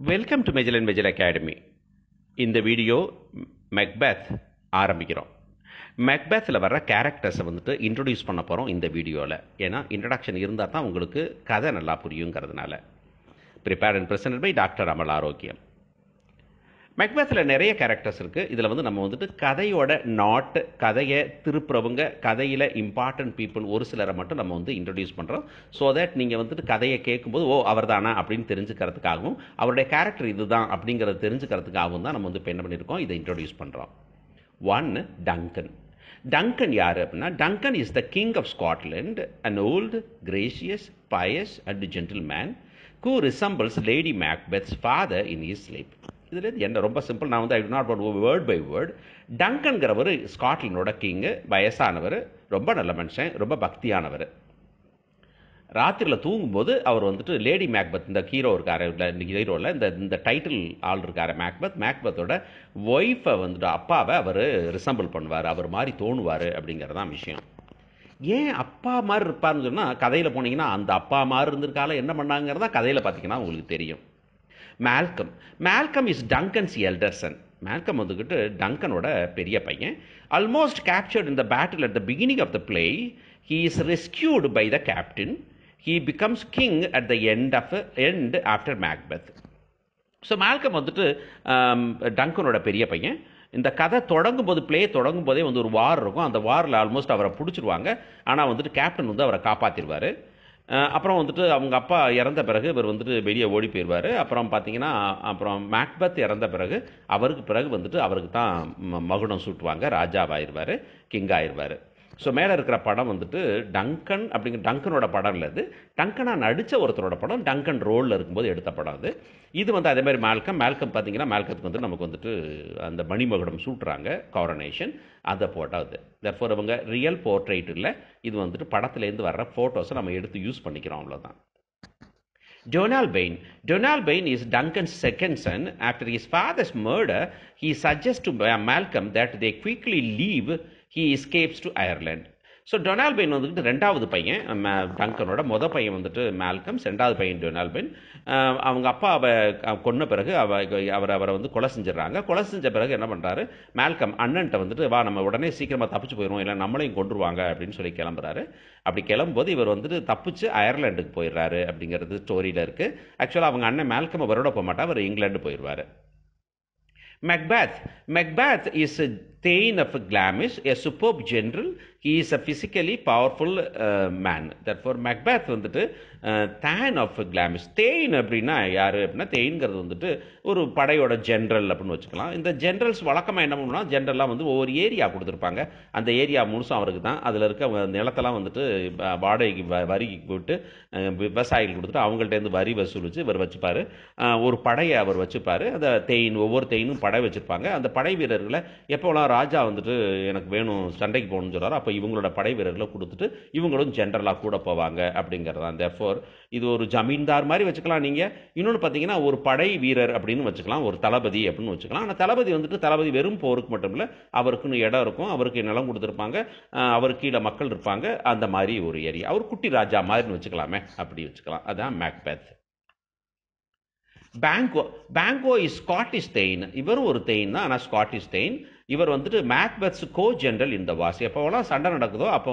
Welcome to Magellan and Magellan Academy. இந்த video Macbeth ஆரம்பிக்கிறோம். மெக்பெத்தில் வர்ற கேரக்டர்ஸை இன்ட்ரொடியூஸ் பண்ண போகிறோம் இந்த வீடியோவில். ஏன்னா இன்ட்ரடக்ஷன் இருந்தால் தான் உங்களுக்கு கதை நல்லா புரியுங்கிறதுனால. Prepare and present by doctor Amal Arokiyam. மெக்பெத்தில் நிறைய கேரக்டர்ஸ் இருக்குது. இதில் நம்ம கதையோட நாட், கதையை திருப்புறவங்க, கதையில் இம்பார்ட்டன்ட் பீப்புள் ஒரு சிலரை மட்டும் நம்ம இன்ட்ரடியூஸ் பண்ணுறோம். ஸோ தட் நீங்கள் கதையை கேட்கும்போது அவர் தானா அப்படின்னு தெரிஞ்சுக்கிறதுக்காகவும், அவருடைய கேரக்டர் இதுதான் அப்படிங்கிறத தெரிஞ்சுக்கிறதுக்காகவும் தான் நம்ம இப்போ என்ன பண்ணியிருக்கோம், இதை இன்ட்ரடியூஸ் பண்ணுறோம். One, Dungan. டங்கன் யார் அப்படின்னா, Duncan is the king of Scotland, an old, gracious, pious and gentleman who resembles Lady Macbeth's father in his sleep. இதில் என்ன ரொம்ப சிம்பிள், நான் I do not word by word. டங்கன்கிறவர் ஸ்காட்லாண்டோட king, வயசானவர், ரொம்ப நல்ல மனுஷன், ரொம்ப பக்தியானவர். ராத்திரியில் தூங்கும்போது அவர் லேடி மேக்பெத், இந்த ஹீரோ இருக்கார், இந்த ஹீரோவில் இந்த டைட்டில் ஆள் இருக்கார் மேக்பெத், மேக்பெத்தோட ஒய்ஃபை அப்பாவை அவர் ரிசம்பிள் பண்ணுவார், அவர் மாதிரி தோணுவார் அப்படிங்கிறதான் விஷயம். ஏன் அப்பா மாதிரி இருப்பார்னு சொன்னால், கதையில் போனீங்கன்னா அந்த அப்பா மாதிரி இருந்திருக்கால என்ன பண்ணாங்கிறதா கதையில் பார்த்தீங்கன்னா உங்களுக்கு தெரியும். Malcolm. Malcolm is Duncan's elder son. Malcolm டங்கனோட பெரிய பையன். Almost captured in the battle at the beginning of the play. He is rescued by the captain. He becomes king at the end after Macbeth. So Malcolm டங்கனோட பெரிய பையன். இந்த கதை தொடங்கும் போது, பிளே தொடங்கும் போதே ஒரு வார் இருக்கும். அந்த வாரில் ஆல்மோஸ்ட் அவரை பிடிச்சிருவாங்க. ஆனால் கேப்டன் அவரை காப்பாற்றிடுவார். அப்புறம் அவங்க அப்பா இறந்த பிறகு இவர் வெளியே ஓடி போயிடுவார். அப்புறம் பார்த்தீங்கன்னா, அப்புறம் மேக்பெத் இறந்த பிறகு அவருக்கு பிறகு அவருக்கு தான் மகுடம் சூட்டுவாங்க, ராஜாவாயிருவார், கிங் ஆயிடுவார். ஸோ மேலே இருக்கிற படம் டங்கன் அப்படிங்கிற டங்கனோட படம் இல்லை, இது டங்கனாக நடித்த ஒருத்தரோட படம், டங்கன் ரோலில் இருக்கும்போது எடுத்த படம் அது. இது அதே மாதிரி மேல்கம் பார்த்தீங்கன்னா, மேல்கத்துக்கு நமக்கு அந்த மணிமகுடம் சூட்டுறாங்க, காரனேஷன், அதை போட்டால் அது. தர்ஃபோர் அவங்க ரியல் போர்ட்ரைட் இல்லை, இது படத்துலேருந்து வர்ற ஃபோட்டோஸை நம்ம எடுத்து யூஸ் பண்ணிக்கிறோம், அவ்வளோதான். Donald Bain. Donald Bain is Duncan's second son. After his father's murder, he suggests to Malcolm that they quickly leave. He escapes to Ireland. So Donald pain ரெண்டாவது பையன், டங்கனோட மொதல் பையன் மேல்கம், ரெண்டாவது பையன் டொனால்ட் பெயின். அவங்க அப்பாவை கொன்ன பிறகு அவரை கொலை செஞ்சிடறாங்க. கொலை செஞ்ச பிறகு என்ன பண்ணுறாரு, மேல்கம் அண்ணன்ட்ட வா நம்ம உடனே சீக்கிரமாக தப்பிச்சு போயிடுவோம், இல்லை நம்மளையும் கொண்டுருவாங்க அப்படின்னு சொல்லி கிளம்புறாரு. அப்படி கிளம்பும்போது இவர் தப்பிச்சு அயர்லாண்டுக்கு போயிடுறாரு அப்படிங்கிறது ஸ்டோரியில் இருக்குது. ஆக்சுவலாக அவங்க அண்ணன் மேல்கம் அவரோட போக மாட்டா, அவர் இங்கிலாந்து போயிடுவார். Macbeth. Macbeth is a Thane of Glamis, a superb general. He is a physically powerful man. Therefore, Macbeth Thane of Glamis. Thane அப்படின்னா யார் அப்படின்னா, தேன்கிறது ஒரு படையோட ஜென்ரல் அப்படின்னு வச்சுக்கலாம். இந்த ஜென்ரல்ஸ் வழக்கமாக என்ன பண்ணுன்னா, ஜென்ரலாக ஒவ்வொரு ஏரியா கொடுத்துருப்பாங்க. அந்த ஏரியா முழுசும் அவருக்கு தான். அதில் இருக்க நிலத்தெல்லாம் வாடகைக்கு வரிக்கு போட்டு விவசாயிகள் கொடுத்துட்டு அவங்கள்ட்டேருந்து வரி வசூலித்து இவர் வச்சுப்பார். ஒரு படையை அவர் வச்சுப்பார். அந்த ஒவ்வொரு தேயினும் படை வச்சுருப்பாங்க. அந்த படை வீரர்களை எப்போலாம் ராஜா எனக்கு வேணும், சண்டைக்கு போகணும்னு சொல்கிறார், அப்போ இவங்களோட படை வீரர்களை கொடுத்துட்டு இவங்களும் ஜென்ரலாக கூட போவாங்க அப்படிங்கிறதான். தேர்ஃபோர் இது ஒரு ஜமீன்தார் மாதிரி வச்சுக்கலாம் நீங்கள். இன்னொன்று பார்த்தீங்கன்னா, ஒரு படை வீரர் அப்படின்னு வச்சுக்கலாம், ஒரு தளபதி அப்படின்னு வச்சுக்கலாம். ஆனால் தளபதி தளபதி வெறும் போருக்கு மட்டும் இல்லை, அவருக்குன்னு இடம் இருக்கும், அவருக்கு நிலம் கொடுத்துருப்பாங்க, அவருக்கு கீழே மக்கள் இருப்பாங்க, அந்த மாதிரி ஒரு ஏரியா. அவர் குட்டி ராஜா மாதிரின்னு வச்சுக்கலாமே, அப்படி வச்சுக்கலாம். அதான் Macbeth. Banquo is Scottish thane. இவரும் ஒரு தெயின் தான், ஆனால் ஸ்காட்டிஷ் தெயின். இவர் மேக்பெத்ஸ் கோ ஜென்ரல் இந்த வாஸ். எப்போலாம் சண்டை நடக்குதோ அப்போ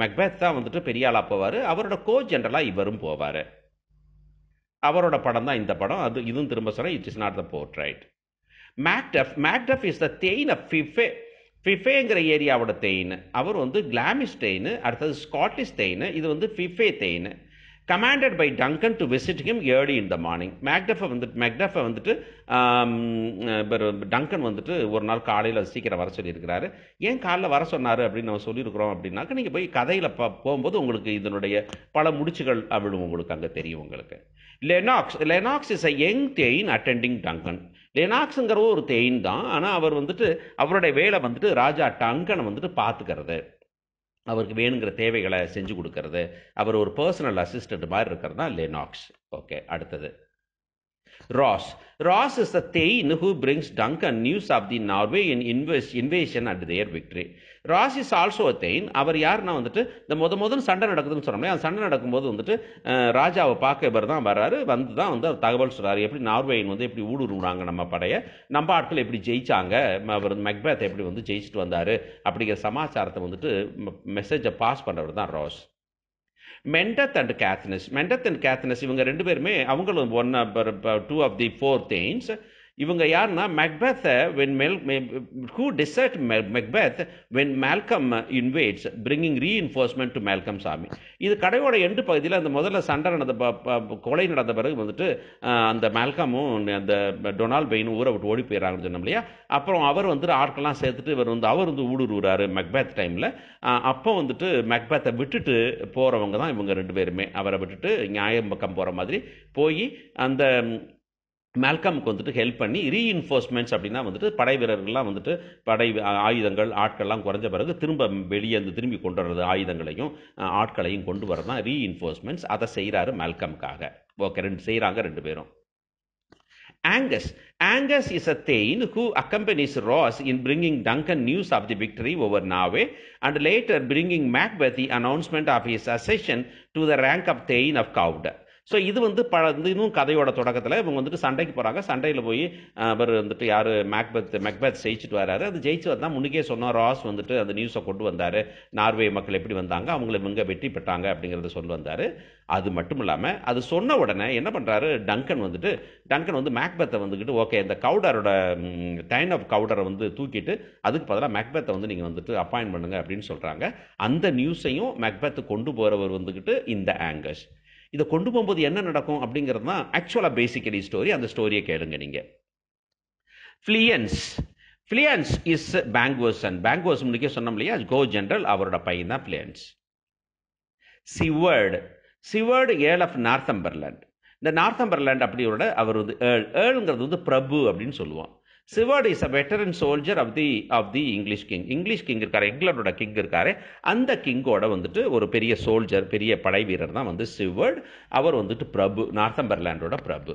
மேக்பெத் தான் பெரிய ஆளாக போவார். அவரோட கோ ஜென்ரலாக இவரும் போவார். அவரோட படம் தான் இந்த படம். இதுவும் திரும்ப சொல்கிறேன், it is not the portrait. Macduff is the thane of Fife. ஃபிஃபேங்கிற ஏரியாவோட தெயின். அவர் கிளாமிஷ் தெயின். அடுத்தது ஸ்காட்டிஷ் தெயின். இது Fife thane. commanded by Duncan to visit him early in the morning. மேக்டஃபை டங்கன் ஒரு நாள் காலையில் சீக்கிரம் வர சொல்லியிருக்கிறாரு. ஏன் காலையில் வர சொன்னார் அப்படின்னு நம்ம சொல்லியிருக்கிறோம் அப்படின்னாக்க, நீங்கள் போய் கதையில் போகும்போது உங்களுக்கு இதனுடைய பல முடிச்சுகள் விடும், உங்களுக்கு அங்கே தெரியும் உங்களுக்கு. Lennox is a young thane attending Duncan. லெனாக்ஸுங்கிற ஒரு தெயின் தான், ஆனால் அவர் அவருடைய வேலை ராஜா டங்கனை பார்த்துக்கிறது, அவருக்கு வேணுங்கிற தேவைகளை செஞ்சு கொடுக்கறது, அவர் ஒரு பர்சனல் அசிஸ்டன்ட் மாதிரி இருக்கிறது தான் லெனாக்ஸ். ஓகே, அடுத்தது Ross. Ross is the Thane who brings Duncan news of the Norwegian invasion and their victory. Ross is also a Thane. அவர் யாருன்னா வந்துட்டு இந்த முதல் சண்டை நடக்குதுன்னு சொன்னோம்ல, அந்த சண்டை நடக்கும்போது வந்துட்டு ராஜாவை பார்க்க இவர் தான் வர்றாரு. வந்து தான் வந்து அவர் தகவல் சொல்கிறாரு, எப்படி நார்வேயின் வந்து எப்படி ஊடுருவினாங்க நம்ம படையை, நம்ம ஆட்கள் எப்படி ஜெயிச்சாங்க, அவர் மெக்பெத் எப்படி வந்து ஜெயிச்சுட்டு வந்தார் அப்படிங்கிற சமாச்சாரத்தை வந்துட்டு மெசேஜை பாஸ் பண்ணுறவர் தான் ராஸ். மெண்டத் அண்ட் கேத்னஸ் இவங்க ரெண்டு பேருமே அவங்களும் டூ ஆஃப் தி ஃபோர் தேன்ஸ். இவங்க யாருன்னா Macbeth who desert Macbeth when Malcolm invades, bringing reinforcement to Malcolm's army. இது கடையோட எண்டு பகுதியில் அந்த முதல்ல சண்டை நடந்த கொலை நடந்த பிறகு வந்துட்டு அந்த மேல்கமும் அந்த டொனால்ட் பெயினும் ஊரை விட்டு ஓடி போயிடறாங்கன்னு சொன்னோம் இல்லையா. அப்புறம் அவர் வந்துட்டு ஆட்கள்லாம் சேர்த்துட்டு அவர் வந்து ஊடுருவுறாரு Macbeth டைமில். அப்போ வந்துட்டு Macbeth விட்டுட்டு போகிறவங்க தான் இவங்க ரெண்டு பேருமே. அவரை விட்டுட்டு நியாயம் பக்கம் போகிற மாதிரி போய் அந்த மேல்கமுக்கு வந்துட்டு ஹெல்ப் பண்ணி ரீஇன்ஃபோர்ஸ்மெண்ட்ஸ் அப்படின்னா வந்துட்டு படை வீரர்கள்லாம் வந்துட்டு படை ஆயுதங்கள் ஆட்கள்லாம் குறைஞ்ச பிறகு திரும்பி கொண்டு வர்றது, ஆயுதங்களையும் ஆட்களையும் கொண்டு வரது தான் ரீஇன்ஃபோர்ஸ்மெண்ட்ஸ். அதை செய்கிறாரு மேல்கமுக்காக. ஓகே, செய்கிறாங்க ரெண்டு பேரும். Angus is a Thane who accompanies Ross in bringing Duncan news of the victory over Norway and later bringing Macbeth the announcement of his accession to the rank of Thane of Cawd. So இது வந்து இன்னும் கதையோட தொடக்கத்தில் இவங்க வந்துட்டு சண்டைக்கு போகிறாங்க. சண்டையில் போய் அவர் வந்துட்டு யார் மெக்பெத் ஜெயிச்சுட்டு வராரு. அது ஜெயிச்சு வந்தால் முன்னுக்கே சொன்னோம், ராஸ் வந்துட்டு அந்த நியூஸை கொண்டு வந்தார், நார்வே மக்கள் எப்படி வந்தாங்க, அவங்கள இவங்க வெற்றி பெற்றாங்க அப்படிங்கிறத சொல்லி வந்தார். அது மட்டும் இல்லாமல் அது சொன்ன உடனே என்ன பண்ணுறாரு டங்கன் வந்து மேக்பெத்தை வந்துக்கிட்டு ஓகே இந்த கவுடரோட டைன் ஆஃப் கவுடரை வந்து தூக்கிட்டு அதுக்கு பதிலாக மேக்பெத்தை வந்து நீங்கள் வந்துட்டு அப்பாயின்ட் பண்ணுங்க அப்படின்னு சொல்கிறாங்க. அந்த நியூஸையும் மேக்பெத்து கொண்டு போகிறவர் வந்துக்கிட்டு இந்த ஆங்கஸ். இதை கொண்டு போகும்போது என்ன நடக்கும் அப்படிங்கிறது தான் ஆக்சுவலாக பேசிக்கலி ஸ்டோரி. அந்த ஸ்டோரியை கேளுங்க நீங்கள். ஃபிளியன்ஸ் இஸ் பேங்கோஸ் முன்னே சொன்னோம் இல்லையா, கோ ஜெனரல், அவரோட பையன் தான் ஃபிளியன்ஸ். சிவர்டு ஏர்ல் ஆஃப் நார்த்தம்பர்லேண்ட். இந்த நார்த்தம்பர்லேண்ட் அப்படியோட அவர் வந்து ஏர்லுங்கிறது வந்து பிரபு அப்படின்னு சொல்லுவோம். Siward is a veteran soldier of the English king இருக்காரு, இங்கிலாண்டோட கிங் இருக்காரு. அந்த கிங்கோட வந்துட்டு ஒரு பெரிய சோல்ஜர், பெரிய படை வீரர் தான் வந்து சிவர்டு. அவர் வந்துட்டு பிரபு, நார்த்தம்பர்லேண்டோட பிரபு.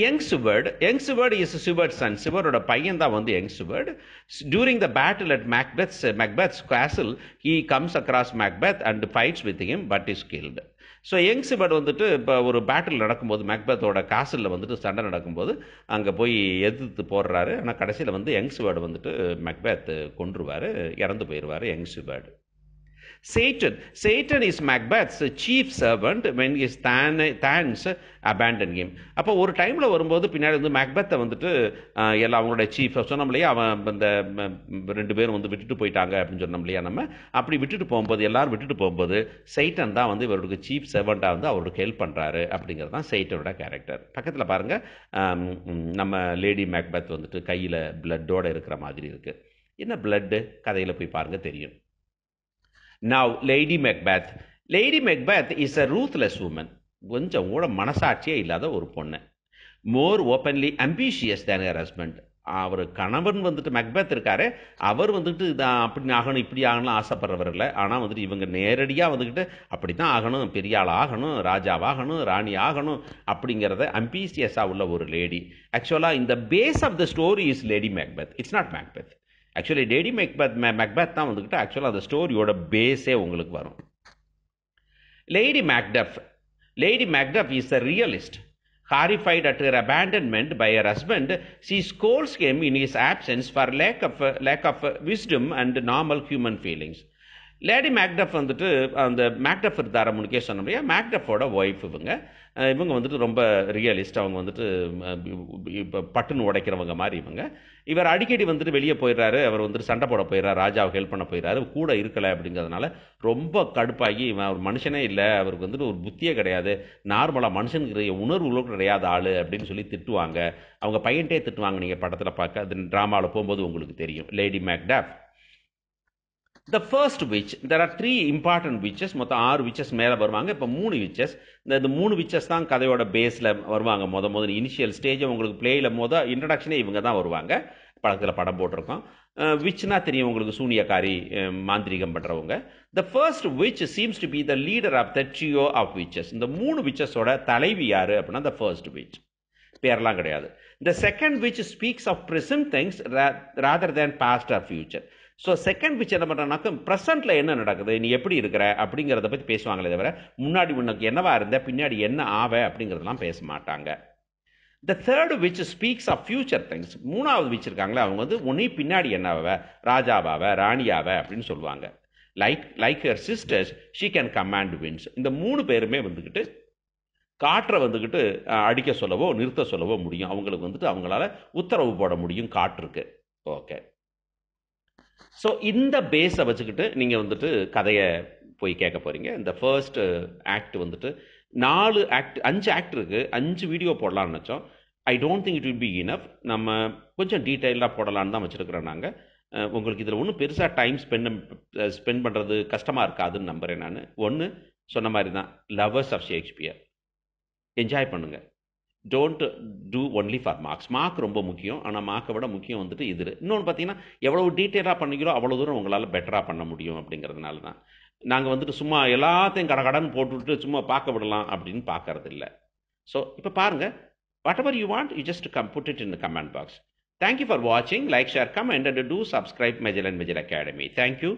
Young Siward is Siward son. சிவரோட பையன் தான் வந்து young Siward. During the battle at Macbeth's castle, he comes across Macbeth and fights with him but is killed. So young Siward வந்துட்டு இப்போ ஒரு பேட்டில் நடக்கும்போது மேக்பெத்தோட காசிலில் வந்துட்டு சண்டை நடக்கும்போது அங்கே போய் எதிர்த்து போடுறாரு. ஆனால் கடைசியில் வந்து யங் சிவர்டு வந்துட்டு மேக்பெத் கொன்றுவார், இறந்து போயிடுவார் young சிவர்டு. Satan is Macbeth's chief servant when his Thans abandon him. அப்போ ஒரு டைமில் வரும்போது பின்னாடி வந்து மேக்பெத்தை வந்துட்டு எல்லாம் அவங்களோட சீஃப் சொன்னோம் இல்லையா, அவன் இந்த ரெண்டு பேரும் வந்து விட்டுட்டு போயிட்டாங்க அப்படின்னு சொன்னோம் இல்லையா. நம்ம அப்படி எல்லாரும் விட்டுட்டு போகும்போது சைட்டன் தான் வந்து இவருக்கு சீஃப் சர்வெண்ட்டாக வந்து அவருக்கு ஹெல்ப் பண்ணுறாரு அப்படிங்கிறது தான் சைட்டனோட கேரக்டர். பக்கத்தில் பாருங்கள், நம்ம லேடி மேக்பெத் வந்துட்டு கையில் பிளட்டோடு இருக்கிற மாதிரி இருக்குது. என்ன பிளட்டு கதையில் போய் பாருங்கள் தெரியும். Now, Lady Macbeth is a ruthless woman. கொஞ்சம் கூட மனசாட்சியே இல்லாத ஒரு பொண்ணு. More openly ambitious than her husband. அவர் கணவன் வந்துட்டு மேக்பெத் இருக்காரு, அவர் வந்துட்டு இதான் அப்படி ஆகணும் இப்படி ஆகணும் ஆசைப்படுறவர் இல்லை. ஆனால் வந்துட்டு இவங்க நேரடியாக வந்துக்கிட்டு அப்படி தான் ஆகணும், பெரிய ஆள் ஆகணும், ராஜாவாகணும், ராணி ஆகணும் அப்படிங்கிறத அம்பீசியஸாக உள்ள ஒரு லேடி. ஆக்சுவலாக இந்த base of the story is lady Macbeth, it's not Macbeth. Actually lady Macbeth தான் வந்துக்கிட்டு ஆக்சுவலாக அந்த ஸ்டோரியோட பேஸே உங்களுக்கு வரும். Lady Macduff is a realist. Horrified at her abandonment by her husband, she scolds him in his absence for lack of wisdom and normal human feelings. Lady Macduff வந்துட்டு அந்த மேக்டஃப் இருந்தார முன்னே சொன்ன இல்லையா, மேக்டஃபோட ஒய்ஃப் இவங்க வந்துட்டு ரொம்ப ரியலிஸ்ட். அவங்க வந்துட்டு இப்போ பட்டுன்னு உடைக்கிறவங்க மாதிரி இவர் அடிக்கடி வந்துட்டு வெளியே போயிடுறாரு, அவர் வந்துட்டு சண்டை போட போயிடுறாரு, ராஜாவுக்கு ஹெல்ப் பண்ண போயிடுறாரு, கூட இருக்கலை அப்படிங்கிறதுனால ரொம்ப கடுப்பாகி இவன் ஒரு மனுஷனே இல்லை, அவருக்கு வந்துட்டு ஒரு புத்தியே கிடையாது, நார்மலாக மனுஷனுக்கு உணர்வுகளும் கிடையாது ஆள் அப்படின்னு சொல்லி திட்டுவாங்க. அவங்க பையன்ட்டே திட்டுவாங்க. நீங்கள் படத்தில் பார்க்க அது ட்ராமாவில் போகும்போது உங்களுக்கு தெரியும். Lady Macduff. The first witch, there are 3 important witches. மொத்தம் 6 witches மேலே வருவாங்க. இப்போ 3 witches. இந்த 3 witches தான் கதையோட பேஸில் வருவாங்க. முதல் இனிஷியல் ஸ்டேஜ் உங்களுக்கு பிளேயில் இன்ட்ரடக்ஷனே இவங்க தான் வருவாங்க. படத்தில் படம் போட்டிருக்கோம். விச்னா தெரியும் உங்களுக்கு, சூனியக்காரி, மாந்திரிகம் பண்ணுறவங்க. The first witch seems to be the leader of the trio of witches. இந்த 3 விச்சஸோட தலைவி யாரு அப்படின்னா த ஃபர்ஸ்ட் விச், பேரெல்லாம் கிடையாது. The second witch speaks of present things rather than past or future. So second witch என்ன பண்ணுறாங்கனாக்க ப்ரெசென்ட்ல என்ன நடக்குது, நீ எப்படி இருக்கிற அப்படிங்கிறத பற்றி பேசுவாங்களே தவிர முன்னாடி உனக்கு என்னவா இருந்த பின்னாடி என்ன ஆவ அப்படிங்கிறதெல்லாம் பேச மாட்டாங்க. The third witch speaks of future things. மூணாவது விச் இருக்காங்களே அவங்க வந்து உன்னை பின்னாடி என்னவாவ, ராஜாவாவ ராணியாவ அப்படின்னு சொல்லுவாங்க. Like her sisters she can command winds. இந்த 3 பேருமே வந்துக்கிட்டு காற்றை வந்துக்கிட்டு அடிக்க சொல்லவோ நிறுத்த சொல்லவோ முடியும். அவங்களுக்கு வந்துட்டு அவங்களால உத்தரவு போட முடியும் காற்றுக்கு. ஓகே, ஸோ இந்த பேஸை வச்சுக்கிட்டு நீங்கள் வந்துட்டு கதையை போய் கேட்க போகிறீங்க. இந்த ஃபர்ஸ்ட் ஆக்ட் வந்துட்டு 5 ஆக்ட் இருக்குது. 5 வீடியோ போடலாம்னு நினச்சோம். I don't think it will be enough. நம்ம கொஞ்சம் டீட்டெயிலாக போடலான்னு தான் வச்சுருக்கிறோம் நாங்கள். உங்களுக்கு இதில் ஒன்றும் பெருசாக டைம் ஸ்பெண்ட் பண்ணுறது கஷ்டமாக இருக்காதுன்னு நம்புகிறேன் நான். ஒன்று சொன்ன மாதிரி தான், லவர்ஸ் ஆஃப் ஷேக்ஸ்பியர் என்ஜாய் பண்ணுங்கள். Don't do only for marks. Mark ரொம்ப முக்கியம், ஆனால் மார்க்கை விட முக்கியம் வந்துட்டு இது. இன்னொன்று பார்த்தீங்கன்னா, எவ்வளோ டீட்டெயிலாக பண்ணிக்கிறோ அவ்வளோ தூரம் உங்களால் பெட்டராக பண்ண முடியும். அப்படிங்கிறதுனால தான் நாங்கள் வந்துட்டு சும்மா எல்லாத்தையும் கடன் போட்டுவிட்டு சும்மா பார்க்க விடலாம் அப்படின்னு பார்க்கறது இல்லை. ஸோ இப்போ பாருங்கள், whatever you want, you just put it in the comment box. Thank you for வாட்சிங். Like, share, comment and do subscribe Magellan Academy. Thank you.